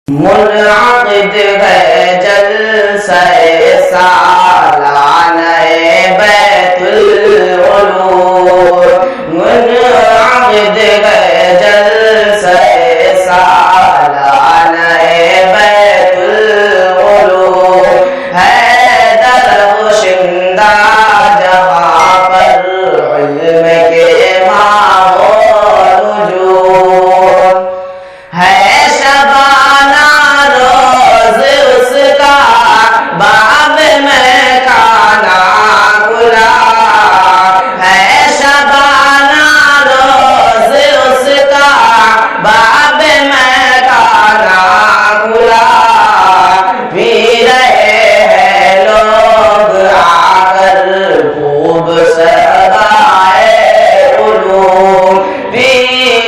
منعقد ہے جلسہ سالانہ بیت العلوم، منعقد ہے جلسہ سالانہ بیت العلوم، ہے درخشندہ جہاں پر علم کے ماحول نجوم، ہے شبانہ روز اس کا باب میں کانا کھلا، ہے شبانہ روز اس کا باب میں کانا کھلا، پی رہے ہیں لوگ آ کر خوب سرمائے علوم، پی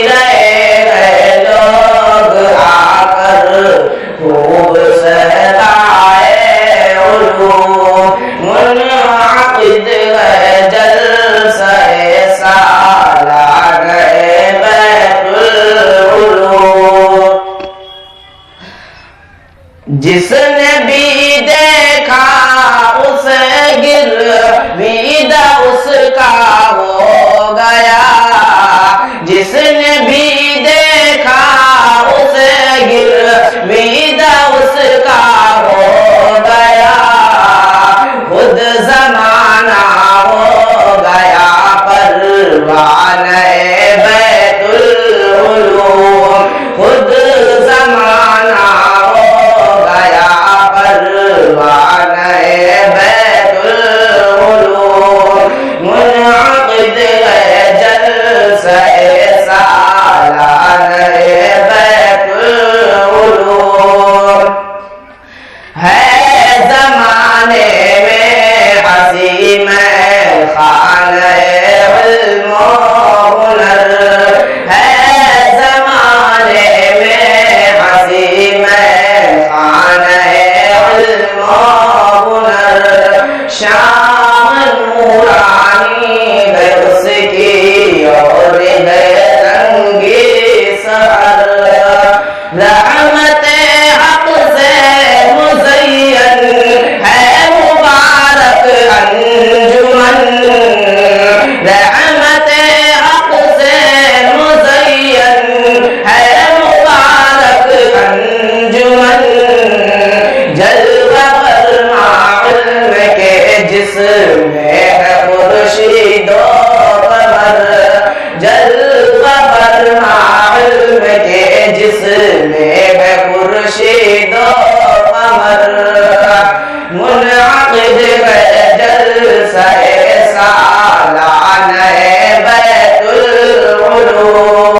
رہے ہیں لوگ آ کر خوب سرمائے علوم، منعقد ہے جلسہ سالانہ بیت العلوم، جس نے بھی دیکھا اسے گرویدہ اس کا ہو گیا، جس نے بھی دیکھا اسے گرویدہ اس کا ہو گیا، خود زمانہ ہو گیا پروانہ بیت العلوم، خود زمانہ ہو گیا پروانہ بیت العلوم، منعقد ہے جلسہ سالانہ بیت العلوم، ہے زمانے میں عظیم خانہ علم و ہنر، ہے زمانے میں عظیم خانہ علم و ہنر، شام نورانی ہے اس کی اور ہے رنگی سحر، رحمت حق سے مزین ہے مبارک انجمن، رحمت حق سے مزین ہے مبارک انجمن، جلوہ فرما علم کے جس میں ہے خورشید و قمر، جلوہ فرما علم کے جس میں ہے خورشید و قمر، منعقد ہے جلسہ سالانہ بیت العلوم۔